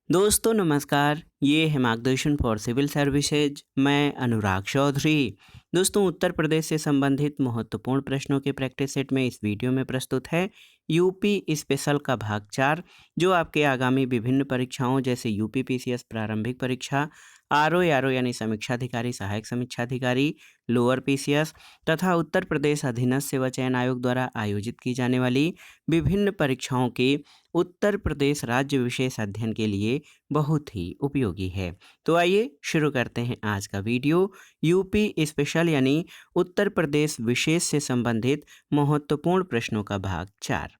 दोस्तों नमस्कार, ये है मार्गदर्शन फॉर सिविल सर्विसेज। मैं अनुराग चौधरी। दोस्तों उत्तर प्रदेश से संबंधित महत्वपूर्ण प्रश्नों के प्रैक्टिस सेट में इस वीडियो में प्रस्तुत है यूपी स्पेशल का भाग 4, जो आपके आगामी विभिन्न परीक्षाओं जैसे यूपी पीसीएस प्रारंभिक परीक्षा, आरओ यानी समीक्षाधिकारी सहायक समीक्षाधिकारी, लोअर पीसीएस तथा उत्तर प्रदेश अधीनस्थ सेवा चयन आयोग द्वारा आयोजित की जाने वाली विभिन्न परीक्षाओं के उत्तर प्रदेश राज्य विशेष अध्ययन के लिए बहुत ही उपयोगी है। तो आइए शुरू करते हैं आज का वीडियो। यूपी स्पेशल यानी उत्तर प्रदेश विशेष से संबंधित महत्वपूर्ण प्रश्नों का भाग 4।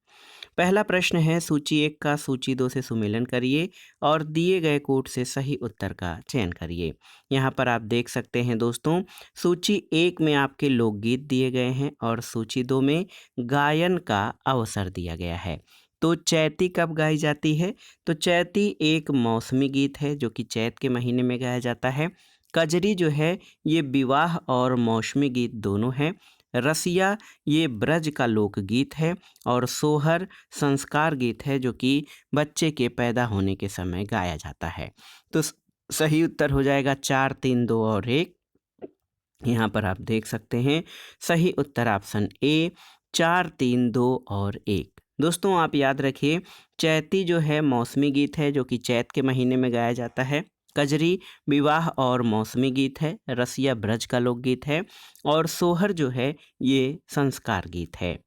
पहला प्रश्न है, सूची 1 का सूची 2 से सुमेलन करिए और दिए गए कोड से सही उत्तर का चयन करिए। यहाँ पर आप देख सकते हैं दोस्तों, सूची 1 में आपके लोकगीत दिए गए हैं और सूची 2 में गायन का अवसर दिया गया है। तो चैती कब गाई जाती है? तो चैती एक मौसमी गीत है जो कि चैत के महीने में गाया जाता है। कजरी जो है ये विवाह और मौसमी गीत दोनों है। रसिया ये ब्रज का लोकगीत है और सोहर संस्कार गीत है जो कि बच्चे के पैदा होने के समय गाया जाता है। तो सही उत्तर हो जाएगा 4, 3, 2 और 1। यहाँ पर आप देख सकते हैं सही उत्तर ऑप्शन ए 4, 3, 2 और 1। दोस्तों आप याद रखिए, चैती जो है मौसमी गीत है जो कि चैत के महीने में गाया जाता है। कजरी विवाह और मौसमी गीत है। रसिया ब्रज का लोकगीत है और सोहर जो है ये संस्कार गीत है।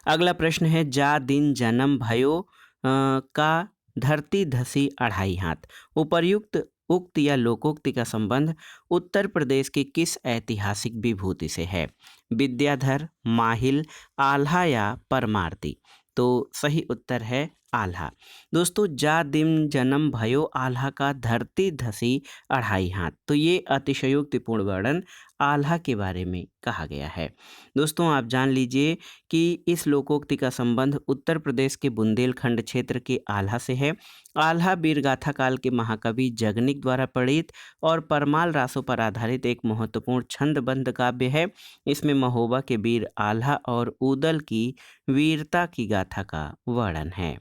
अगला प्रश्न है, जा दिन जन्म भयो का धरती धसी अढ़ाई हाथ। उपर्युक्त उक्त या लोकोक्ति का संबंध उत्तर प्रदेश की किस ऐतिहासिक विभूति से है? विद्याधर, माहिल, आल्हा या परमार्दी? तो सही उत्तर है आल्हा। दोस्तों जा दिन जन्म भयो आल्हा का धरती धसी अढ़ाई हाथ, तो ये अतिशयोक्तिपूर्ण वर्णन आल्हा के बारे में कहा गया है। दोस्तों आप जान लीजिए कि इस लोकोक्ति का संबंध उत्तर प्रदेश के बुंदेलखंड क्षेत्र के आल्हा से है। आल्हा वीरगाथा काल के महाकवि जगनिक द्वारा प्रणीत और परमाल रासों पर आधारित एक महत्वपूर्ण छंदबद्ध काव्य है। इसमें महोबा के वीर आल्हा और ऊदल की वीरता की गाथा का वर्णन है।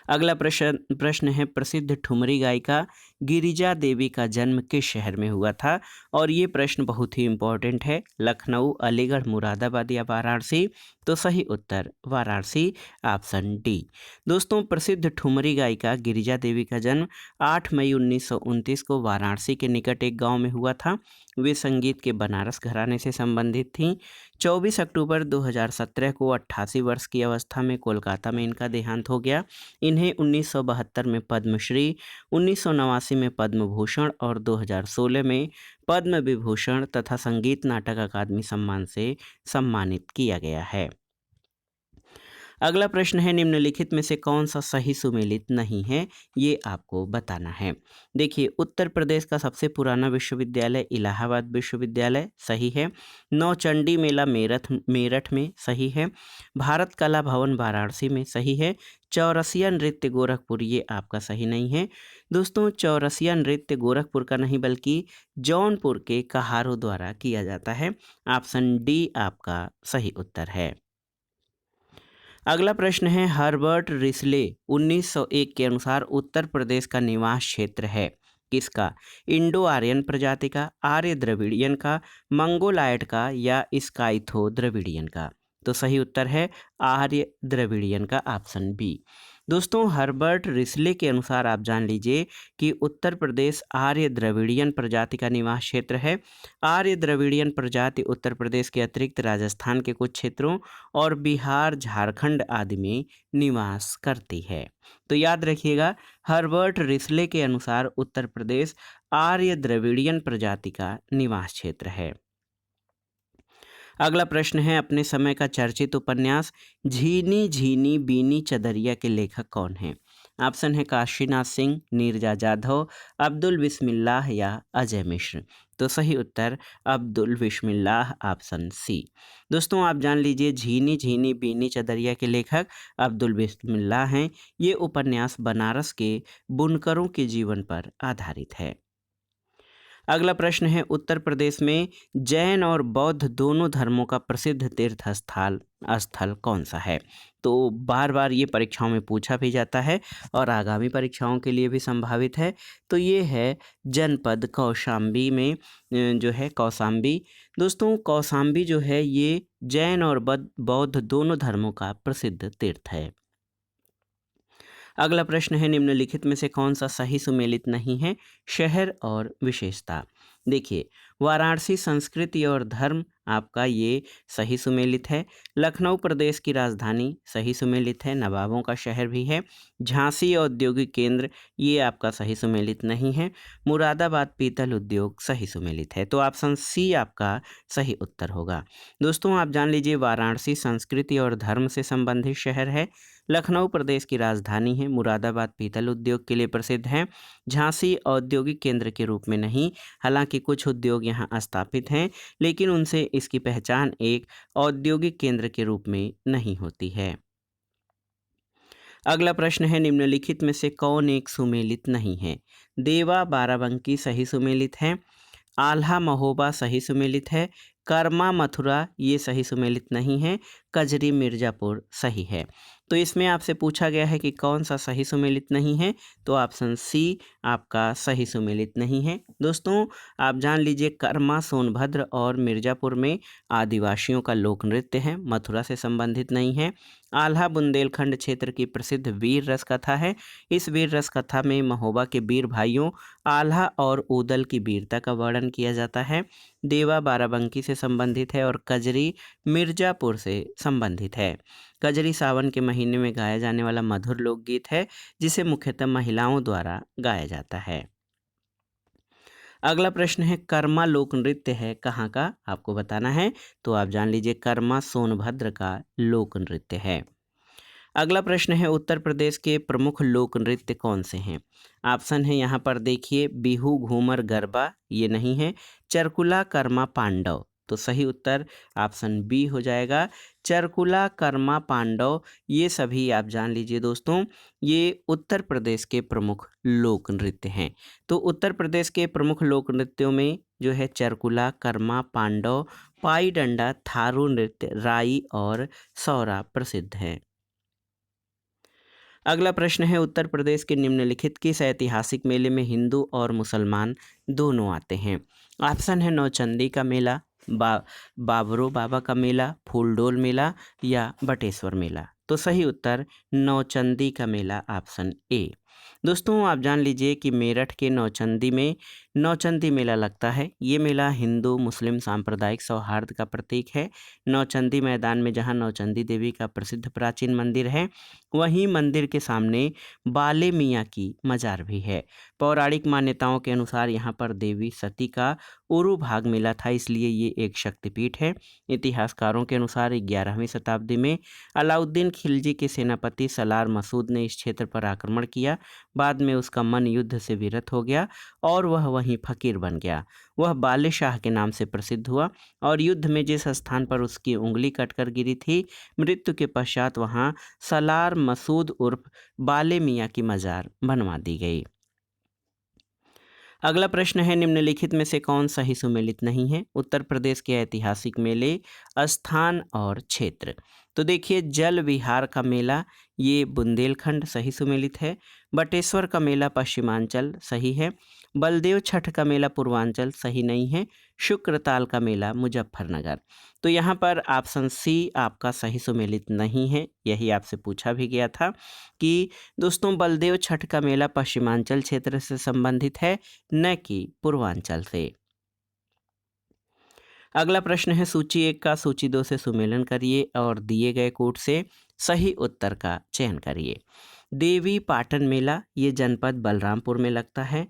अगला प्रश्न है, प्रसिद्ध ठुमरी गायिका गिरिजा देवी का जन्म किस शहर में हुआ था? और ये प्रश्न बहुत ही इम्पोर्टेंट है। लखनऊ, अलीगढ़, मुरादाबाद या वाराणसी? तो सही उत्तर वाराणसी, ऑप्शन डी। दोस्तों प्रसिद्ध ठुमरी गायिका गिरिजा देवी का जन्म 8 मई 1929 को वाराणसी के निकट एक गांव में हुआ था। वे संगीत के बनारस घराने से संबंधित थीं। 24 अक्टूबर 2017 को 88 वर्ष की अवस्था में कोलकाता में इनका देहांत हो गया। इन्हें 1972 में पद्मश्री, 1989 में पद्म भूषण और 2016 में पद्म विभूषण तथा संगीत नाटक अकादमी सम्मान से सम्मानित किया गया है। अगला प्रश्न है, निम्नलिखित में से कौन सा सही सुमेलित नहीं है? ये आपको बताना है। देखिए, उत्तर प्रदेश का सबसे पुराना विश्वविद्यालय इलाहाबाद विश्वविद्यालय सही है। नौचंडी मेला मेरठ में सही है। भारत कला भवन वाराणसी में सही है। चौरसिया नृत्य गोरखपुर ये आपका सही नहीं है। दोस्तों चौरसिया नृत्य गोरखपुर का नहीं बल्कि जौनपुर के कहारों द्वारा किया जाता है। ऑप्शन डी आपका सही उत्तर है। अगला प्रश्न है, हर्बर्ट रिसले 1901 के अनुसार उत्तर प्रदेश का निवास क्षेत्र है किसका? इंडो आर्यन प्रजाति का, आर्य द्रविड़ियन का, मंगोलायड का या स्काइथो द्रविड़ियन का? तो सही उत्तर है आर्य द्रविड़ियन का, ऑप्शन बी। दोस्तों हर्बर्ट रिसले के अनुसार आप जान लीजिए कि उत्तर प्रदेश आर्य द्रविड़ियन प्रजाति का निवास क्षेत्र है। आर्य द्रविड़ियन प्रजाति उत्तर प्रदेश के अतिरिक्त राजस्थान के कुछ क्षेत्रों और बिहार, झारखंड आदि में निवास करती है। तो याद रखिएगा, हर्बर्ट रिसले के अनुसार उत्तर प्रदेश आर्य द्रविड़ियन प्रजाति का निवास क्षेत्र है। अगला प्रश्न है, अपने समय का चर्चित उपन्यास झीनी झीनी बीनी चदरिया के लेखक कौन हैं? ऑप्शन है काशीनाथ सिंह, नीरजा जाधव, अब्दुल बिस्मिल्लाह या अजय मिश्र? तो सही उत्तर अब्दुल बिस्मिल्लाह, ऑप्शन सी। दोस्तों आप जान लीजिए झीनी झीनी बीनी चदरिया के लेखक अब्दुल बिस्मिल्लाह हैं। ये उपन्यास बनारस के बुनकरों के जीवन पर आधारित है। अगला प्रश्न है उत्तर प्रदेश में जैन और बौद्ध दोनों धर्मों का प्रसिद्ध तीर्थ स्थल स्थल कौन सा है। तो बार बार ये परीक्षाओं में पूछा भी जाता है और आगामी परीक्षाओं के लिए भी संभावित है। तो ये है जनपद कौशाम्बी में जो है कौशाम्बी। दोस्तों कौशाम्बी जो है ये जैन और बौद्ध दोनों धर्मों का प्रसिद्ध तीर्थ है। अगला प्रश्न है निम्नलिखित में से कौन सा सही सुमेलित नहीं है। शहर और विशेषता। देखिए वाराणसी संस्कृति और धर्म आपका ये सही सुमेलित है। लखनऊ प्रदेश की राजधानी सही सुमेलित है, नवाबों का शहर भी है। झांसी औद्योगिक केंद्र ये आपका सही सुमेलित नहीं है। मुरादाबाद पीतल उद्योग सही सुमेलित है। तो ऑप्शन सी आपका सही उत्तर होगा। दोस्तों आप जान लीजिए वाराणसी संस्कृति और धर्म से संबंधित शहर है। लखनऊ प्रदेश की राजधानी है। मुरादाबाद पीतल उद्योग के लिए प्रसिद्ध है। झांसी औद्योगिक केंद्र के रूप में नहीं, हालांकि कुछ उद्योग यहाँ स्थापित हैं, लेकिन उनसे इसकी पहचान एक औद्योगिक केंद्र के रूप में नहीं होती है। अगला प्रश्न है निम्नलिखित में से कौन एक सुमेलित नहीं है। देवा बाराबंकी सही सुमेलित है। आल्हा महोबा सही सुमेलित है। कर्मा मथुरा ये सही सुमेलित नहीं है। कजरी मिर्ज़ापुर सही है। तो इसमें आपसे पूछा गया है कि कौन सा सही सुमेलित नहीं है, तो ऑप्शन सी आपका सही सुमेलित नहीं है। दोस्तों आप जान लीजिए कर्मा सोनभद्र और मिर्ज़ापुर में आदिवासियों का लोक नृत्य है, मथुरा से संबंधित नहीं है। आल्हा बुंदेलखंड क्षेत्र की प्रसिद्ध वीर रस कथा है। इस वीर रस कथा में महोबा के वीर भाइयों आल्हा और ऊदल की वीरता का वर्णन किया जाता है। देवा बाराबंकी से संबंधित है और कजरी मिर्ज़ापुर से संबंधित है। कजरी सावन के महीने में गाया जाने वाला मधुर लोकगीत है, जिसे मुख्यतः महिलाओं द्वारा गाया जाता है। अगला प्रश्न है कर्मा लोक नृत्य है कहाँ का, आपको बताना है। तो आप जान लीजिए कर्मा सोनभद्र का लोक नृत्य है। अगला प्रश्न है उत्तर प्रदेश के प्रमुख लोक नृत्य कौन से हैं। ऑप्शन है यहाँ पर देखिए बिहू घूमर गरबा ये नहीं है। चरकुला कर्मा पांडव, तो सही उत्तर ऑप्शन बी हो जाएगा। चरकुला कर्मा पांडव ये सभी आप जान लीजिए दोस्तों, ये उत्तर प्रदेश के प्रमुख लोक नृत्य हैं। तो उत्तर प्रदेश के प्रमुख लोक नृत्यों में जो है चरकुला कर्मा पांडव, पाई डंडा, थारू नृत्य, राई और सौरा प्रसिद्ध हैं। अगला प्रश्न है उत्तर प्रदेश के निम्नलिखित किस ऐतिहासिक मेले में हिंदू और मुसलमान दोनों आते हैं। ऑप्शन है नौचंदी का मेला, बाबरो बाबा का मेला, फूलडोल मेला या बटेश्वर मेला। तो सही उत्तर नौचंदी का मेला ऑप्शन ए। दोस्तों आप जान लीजिए कि मेरठ के नौचंदी में नौचंदी मेला लगता है। ये मेला हिंदू मुस्लिम सांप्रदायिक सौहार्द का प्रतीक है। नौचंदी मैदान में जहाँ नौचंदी देवी का प्रसिद्ध प्राचीन मंदिर है, वहीं मंदिर के सामने बाले मियाँ की मजार भी है। पौराणिक मान्यताओं के अनुसार यहाँ पर देवी सती का उरु भाग मिला था, इसलिए ये एक शक्तिपीठ है। इतिहासकारों के अनुसार 11वीं शताब्दी में अलाउद्दीन खिलजी के सेनापति सलार मसूद ने इस क्षेत्र पर आक्रमण किया। बाद में उसका मन युद्ध से विरत हो गया और वह वहीं फकीर बन गया। वह बाले शाह के नाम से प्रसिद्ध हुआ और युद्ध में जिस स्थान पर उसकी उंगली कटकर गिरी थी, मृत्यु के पश्चात वहां सलार मसूद उर्फ बाले मियाँ की मजार बनवा दी गई। अगला प्रश्न है निम्नलिखित में से कौन सही सुमेलित नहीं है। उत्तर प्रदेश के ऐतिहासिक मेले, स्थान और क्षेत्र। तो देखिए जल विहार का मेला ये बुंदेलखंड सही सुमेलित है। बटेश्वर का मेला पश्चिमांचल सही है। बलदेव छठ का मेला पूर्वांचल सही नहीं है। शुक्रताल का मेला मुजफ्फरनगर। तो यहाँ पर ऑप्शन सी आपका सही सुमेलित नहीं है। यही आपसे पूछा भी गया था कि दोस्तों बलदेव छठ का मेला पश्चिमांचल क्षेत्र से संबंधित है, न कि पूर्वांचल से। अगला प्रश्न है सूची 1 का सूची 2 से सुमेलन करिए और दिए गए कोड से सही उत्तर का चयन करिए। देवी पाटन मेला ये जनपद बलरामपुर में लगता है।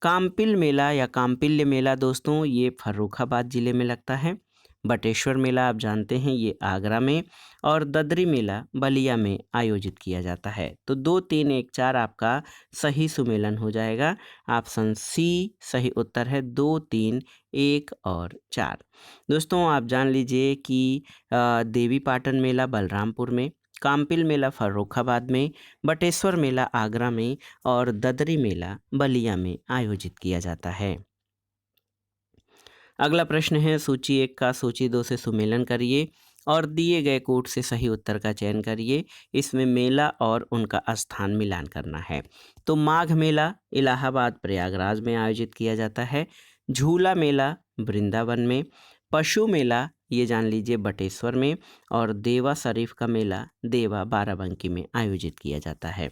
काम्पिल मेला या काम्पिल्य मेला दोस्तों ये फर्रुखाबाद जिले में लगता है। बटेश्वर मेला आप जानते हैं ये आगरा में, और ददरी मेला बलिया में आयोजित किया जाता है। तो 2 3 1 4 आपका सही सुमेलन हो जाएगा। ऑप्शन सी सही उत्तर है 2 3 1 और 4। दोस्तों आप जान लीजिए कि देवी पाटन मेला बलरामपुर में, काम्पिल मेला फर्रुखाबाद में, बटेश्वर मेला आगरा में और ददरी मेला बलिया में आयोजित किया जाता है। अगला प्रश्न है सूची 1 का सूची 2 से सुमेलन करिए और दिए गए कोड से सही उत्तर का चयन करिए। इसमें मेला और उनका स्थान मिलान करना है। तो माघ मेला इलाहाबाद प्रयागराज में आयोजित किया जाता है। झूला मेला वृंदावन में। पशु मेला ये जान लीजिए बटेश्वर में। और देवा शरीफ का मेला देवा बाराबंकी में आयोजित किया जाता है।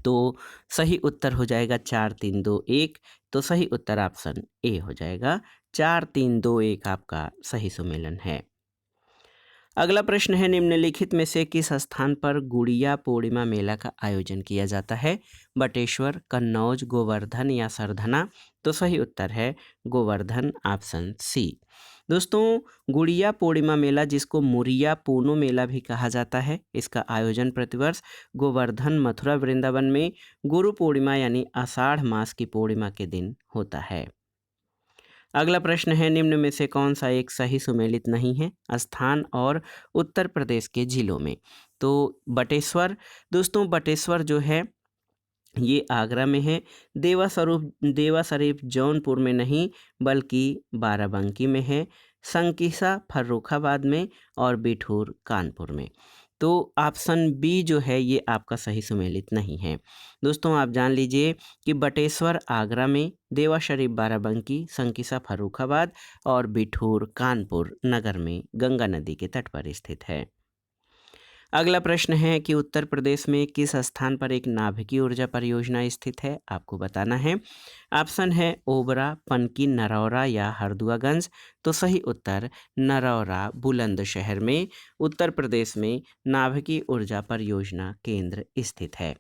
तो सही उत्तर हो जाएगा 4 3 2 1। तो सही उत्तर ऑप्शन ए हो जाएगा। 4 3 2 1 आपका सही सुमेलन है। अगला प्रश्न है निम्नलिखित में से किस स्थान पर गुड़िया पूर्णिमा मेला का आयोजन किया जाता है? बटेश्वर, कन्नौज, गोवर्धन या सरधना? तो सही उत्तर है गोवर्धन, ऑप्शन सी। दोस्तों, गुड़िया पूर्णिमा मेला जिसको मुरिया पूनो मेला भी कहा जाता है, इसका आयोजन प्रतिवर्ष गोवर्धन, मथुरा, वृंदावन में गुरु पूर्णिमा यानी आषाढ़ मास की पूर्णिमा के दिन होता है। अगला प्रश्न है निम्न में से कौन सा एक सही सुमेलित नहीं है स्थान और उत्तर प्रदेश के जिलों में? तो बटेश्वर, दोस्तों बटेश्वर जो है ये आगरा में है। देवा शरीफ जौनपुर में नहीं बल्कि बाराबंकी में है। संकिसा फर्रुखाबाद में और बिठूर कानपुर में। तो ऑप्शन बी जो है ये आपका सही सुमेलित नहीं है। दोस्तों आप जान लीजिए कि बटेश्वर आगरा में, देवा शरीफ बाराबंकी, संकिसा फर्रुखाबाद और बिठूर कानपुर नगर में गंगा नदी के तट पर स्थित है। अगला प्रश्न है कि उत्तर प्रदेश में किस स्थान पर एक नाभिकीय ऊर्जा परियोजना स्थित है? आपको बताना है। ऑप्शन है ओबरा, पनकी, नरौरा या हरदुआगंज। तो सही उत्तर नरौरा बुलंदशहर में उत्तर प्रदेश में नाभिकीय ऊर्जा परियोजना केंद्र स्थित है।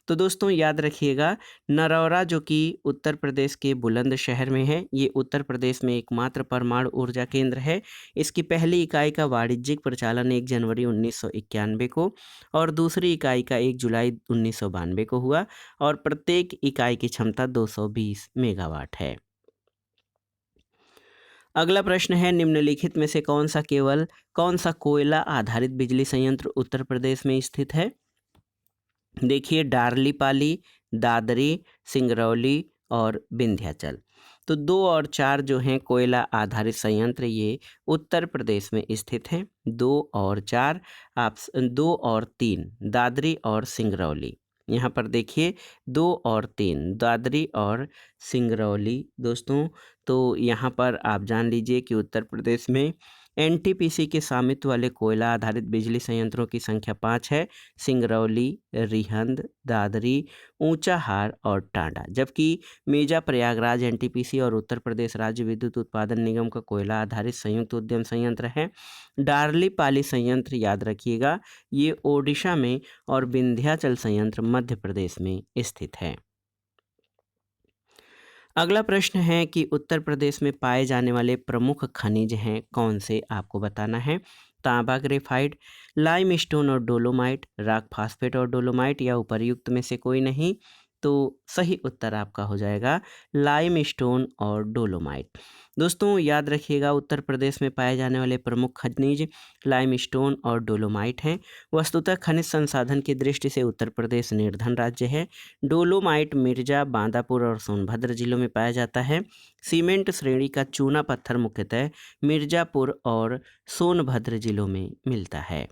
तो दोस्तों याद रखिएगा, नरौरा जो कि उत्तर प्रदेश के बुलंदशहर में है, ये उत्तर प्रदेश में एकमात्र परमाणु ऊर्जा केंद्र है। इसकी पहली इकाई का वाणिज्यिक प्रचालन 1 जनवरी 1991 को और दूसरी इकाई का 1 जुलाई 1992 को हुआ और प्रत्येक इकाई की क्षमता 220 मेगावाट है। अगला प्रश्न है निम्नलिखित में से कौन सा कोयला आधारित बिजली संयंत्र उत्तर प्रदेश में स्थित है? देखिए डार्लीपाली, दादरी, सिंगरौली और विंध्याचल। तो 2 और 4 जो हैं कोयला आधारित संयंत्र ये उत्तर प्रदेश में स्थित हैं। 2 और 4 ऑप्शन 2 और 3 दादरी और सिंगरौली। यहाँ पर देखिए 2 और 3 दादरी और सिंगरौली। दोस्तों तो यहाँ पर आप जान लीजिए कि उत्तर प्रदेश में एनटीपीसी के स्वामित्व वाले कोयला आधारित बिजली संयंत्रों की संख्या 5 है। सिंगरौली, रिहंद, दादरी, ऊंचाहार और टांडा। जबकि मेजा प्रयागराज एनटीपीसी और उत्तर प्रदेश राज्य विद्युत उत्पादन निगम का कोयला आधारित संयुक्त उद्यम संयंत्र है। डार्लीपाली संयंत्र याद रखिएगा ये ओडिशा में और विंध्याचल संयंत्र मध्य प्रदेश में स्थित है। अगला प्रश्न है कि उत्तर प्रदेश में पाए जाने वाले प्रमुख खनिज हैं कौन से? आपको बताना है। तांबा ग्रेफाइट, लाइमस्टोन और डोलोमाइट, रॉक फास्फेट और डोलोमाइट या उपर्युक्त में से कोई नहीं। तो सही उत्तर आपका हो जाएगा लाइमस्टोन और डोलोमाइट। दोस्तों याद रखिएगा उत्तर प्रदेश में पाए जाने वाले प्रमुख खनिज लाइमस्टोन और डोलोमाइट हैं। वस्तुतः खनिज संसाधन की दृष्टि से उत्तर प्रदेश निर्धन राज्य है। डोलोमाइट मिर्जा, बांदापुर और सोनभद्र जिलों में पाया जाता है। सीमेंट श्रेणी का चूना पत्थर मुख्यतः मिर्जापुर और सोनभद्र जिलों में मिलता है।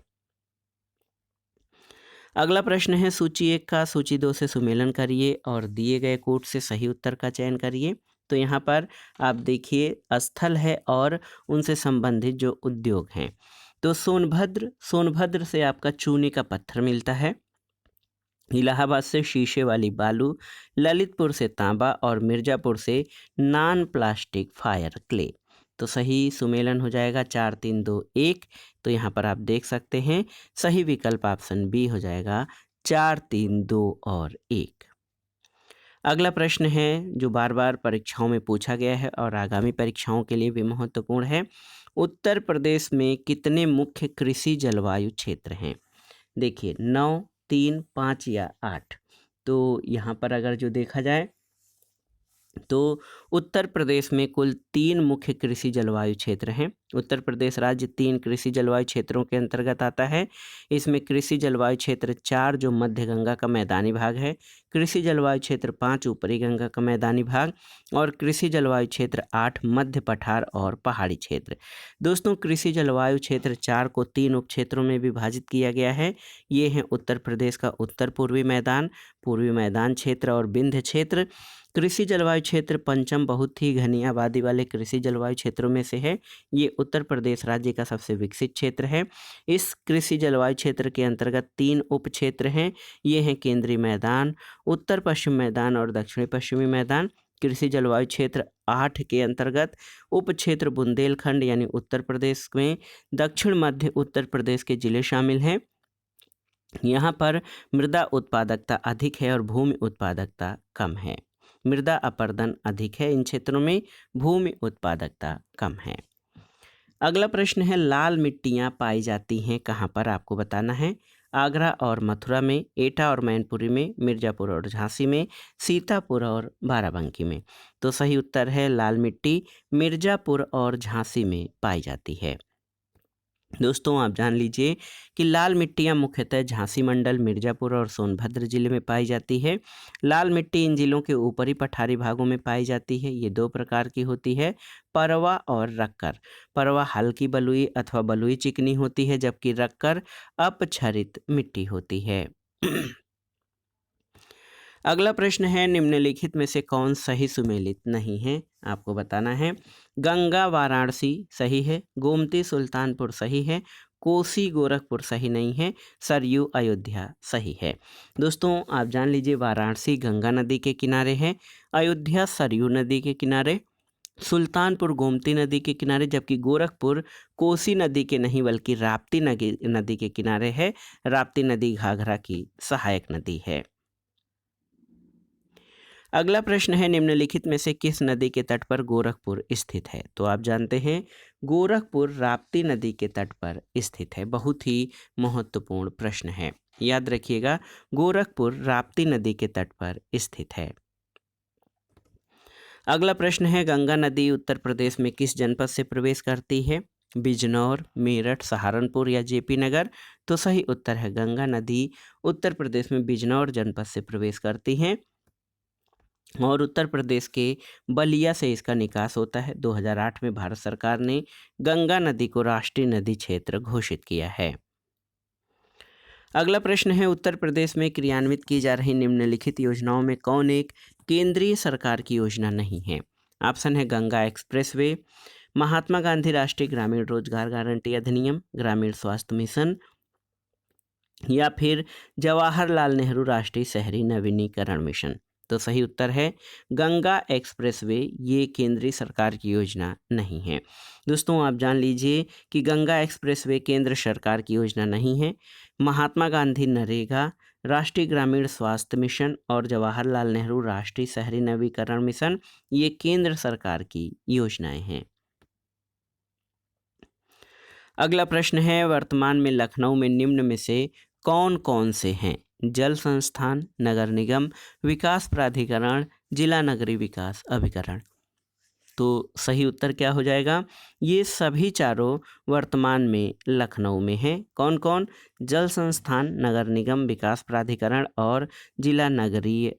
अगला प्रश्न है सूची 1 का सूची 2 से सुमेलन करिए और दिए गए कोड से सही उत्तर का चयन करिए। तो यहाँ पर आप देखिए स्थल है और उनसे संबंधित जो उद्योग हैं। तो सोनभद्र से आपका चूने का पत्थर मिलता है। इलाहाबाद से शीशे वाली बालू, ललितपुर से तांबा और मिर्जापुर से नॉन प्लास्टिक फायर क्ले। तो सही सुमेलन हो जाएगा 4 3 2 1। तो यहाँ पर आप देख सकते हैं सही विकल्प ऑप्शन बी हो जाएगा 4 3 2 और 1। अगला प्रश्न है जो बार बार परीक्षाओं में पूछा गया है और आगामी परीक्षाओं के लिए भी महत्वपूर्ण है। उत्तर प्रदेश में कितने मुख्य कृषि जलवायु क्षेत्र हैं? देखिए 9, 3, 5 या 8। तो यहाँ पर अगर जो देखा जाए तो उत्तर प्रदेश में कुल 3 मुख्य कृषि जलवायु क्षेत्र हैं। उत्तर प्रदेश राज्य 3 कृषि जलवायु क्षेत्रों के अंतर्गत आता है। इसमें कृषि जलवायु क्षेत्र 4 जो मध्य गंगा का मैदानी भाग है, कृषि जलवायु क्षेत्र 5 ऊपरी गंगा का मैदानी भाग और कृषि जलवायु क्षेत्र 8 मध्य पठार और पहाड़ी क्षेत्र। दोस्तों, कृषि जलवायु क्षेत्र 4 को 3 उप क्षेत्रों में विभाजित किया गया है। ये हैं उत्तर प्रदेश का उत्तर पूर्वी मैदान क्षेत्र और विंध्य क्षेत्र। कृषि जलवायु क्षेत्र पंचम बहुत ही घनी आबादी वाले कृषि जलवायु क्षेत्रों में से है। ये उत्तर प्रदेश राज्य का सबसे विकसित क्षेत्र है। इस कृषि जलवायु क्षेत्र के अंतर्गत 3 उप क्षेत्र हैं। ये हैं केंद्रीय मैदान, उत्तर पश्चिम मैदान और दक्षिणी पश्चिमी मैदान। कृषि जलवायु क्षेत्र 8 के अंतर्गत उप क्षेत्र बुंदेलखंड यानी उत्तर प्रदेश में दक्षिण मध्य उत्तर प्रदेश के जिले शामिल हैं। यहाँ पर मृदा उत्पादकता अधिक है और भूमि उत्पादकता कम है। मृदा अपरदन अधिक है इन क्षेत्रों में, भूमि उत्पादकता कम है। अगला प्रश्न है, लाल मिट्टियाँ पाई जाती हैं कहाँ पर, आपको बताना है। आगरा और मथुरा में, एटा और मैनपुरी में, मिर्ज़ापुर और झांसी में, सीतापुर और बाराबंकी में। तो सही उत्तर है लाल मिट्टी मिर्ज़ापुर और झांसी में पाई जाती है। दोस्तों, आप जान लीजिए कि लाल मिट्टियाँ मुख्यतः झांसी मंडल, मिर्ज़ापुर और सोनभद्र जिले में पाई जाती है। लाल मिट्टी इन जिलों के ऊपरी पठारी भागों में पाई जाती है। ये 2 प्रकार की होती है, परवा और रक्कर। परवा हल्की बलुई अथवा बलुई चिकनी होती है, जबकि रक्कर अपक्षरित मिट्टी होती है। अगला प्रश्न है, निम्नलिखित में से कौन सही सुमेलित नहीं है, आपको बताना है। गंगा वाराणसी सही है, गोमती सुल्तानपुर सही है, कोसी गोरखपुर सही नहीं है, सरयू अयोध्या सही है। दोस्तों, आप जान लीजिए वाराणसी गंगा नदी के किनारे है, अयोध्या सरयू नदी के किनारे, सुल्तानपुर गोमती नदी के किनारे, जबकि गोरखपुर कोसी नदी के नहीं बल्कि राप्ती नदी के किनारे है। राप्ती नदी घाघरा की सहायक नदी है। अगला प्रश्न है, निम्नलिखित में से किस नदी के तट पर गोरखपुर स्थित है। तो आप जानते हैं गोरखपुर राप्ती नदी के तट पर स्थित है। बहुत ही महत्वपूर्ण प्रश्न है, याद रखिएगा, गोरखपुर राप्ती नदी के तट पर स्थित है। अगला प्रश्न है, गंगा नदी उत्तर प्रदेश में किस जनपद से प्रवेश करती है। बिजनौर, मेरठ, सहारनपुर या जेपी नगर। तो सही उत्तर है, गंगा नदी उत्तर प्रदेश में बिजनौर जनपद से प्रवेश करती हैं और उत्तर प्रदेश के बलिया से इसका निकास होता है। 2008 में भारत सरकार ने गंगा नदी को राष्ट्रीय नदी क्षेत्र घोषित किया है। अगला प्रश्न है, उत्तर प्रदेश में क्रियान्वित की जा रही निम्नलिखित योजनाओं में कौन एक केंद्रीय सरकार की योजना नहीं है। ऑप्शन है गंगा एक्सप्रेसवे, महात्मा गांधी राष्ट्रीय ग्रामीण रोजगार गारंटी अधिनियम, ग्रामीण स्वास्थ्य मिशन या फिर जवाहरलाल नेहरू राष्ट्रीय शहरी नवीनीकरण मिशन। तो सही उत्तर है गंगा एक्सप्रेसवे, ये केंद्रीय सरकार की योजना नहीं है। दोस्तों, आप जान लीजिए कि गंगा एक्सप्रेसवे केंद्र सरकार की योजना नहीं है। महात्मा गांधी नरेगा, राष्ट्रीय ग्रामीण स्वास्थ्य मिशन और जवाहरलाल नेहरू राष्ट्रीय शहरी नवीकरण मिशन ये केंद्र सरकार की योजनाएं हैं। अगला प्रश्न है, वर्तमान में लखनऊ में निम्न में से कौन कौन से हैं। जल संस्थान, नगर निगम, विकास प्राधिकरण, जिला नगरीय विकास अभिकरण। तो सही उत्तर क्या हो जाएगा, ये सभी चारों वर्तमान में लखनऊ में हैं। कौन कौन, जल संस्थान, नगर निगम, विकास प्राधिकरण और जिला नगरीय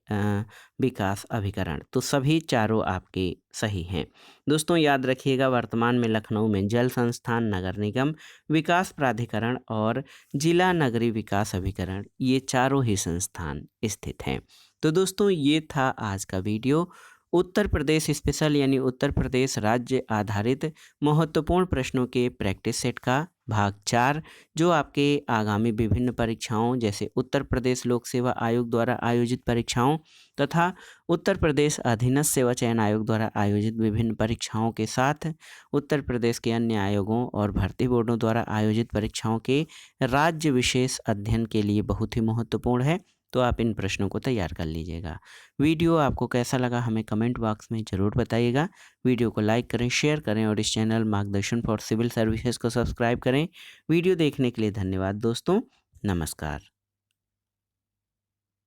विकास अभिकरण। तो सभी चारों आपके सही हैं। दोस्तों, याद रखिएगा, वर्तमान में लखनऊ में जल संस्थान, नगर निगम, विकास प्राधिकरण और जिला नगरीय विकास अभिकरण ये चारों ही संस्थान स्थित हैं। तो दोस्तों, ये था आज का वीडियो। उत्तर प्रदेश स्पेशल यानी उत्तर प्रदेश राज्य आधारित महत्वपूर्ण प्रश्नों के प्रैक्टिस सेट का भाग 4, जो आपके आगामी विभिन्न परीक्षाओं जैसे उत्तर प्रदेश लोक सेवा आयोग द्वारा आयोजित परीक्षाओं तथा उत्तर प्रदेश अधीनस्थ सेवा चयन आयोग द्वारा आयोजित विभिन्न परीक्षाओं के साथ उत्तर प्रदेश के अन्य आयोगों और भर्ती बोर्डों द्वारा आयोजित परीक्षाओं के राज्य विशेष अध्ययन के लिए बहुत ही महत्वपूर्ण है। तो आप इन प्रश्नों को तैयार कर लीजिएगा। वीडियो आपको कैसा लगा हमें कमेंट बॉक्स में ज़रूर बताइएगा। वीडियो को लाइक करें, शेयर करें और इस चैनल मार्गदर्शन फॉर सिविल सर्विसेज को सब्सक्राइब करें। वीडियो देखने के लिए धन्यवाद दोस्तों, नमस्कार।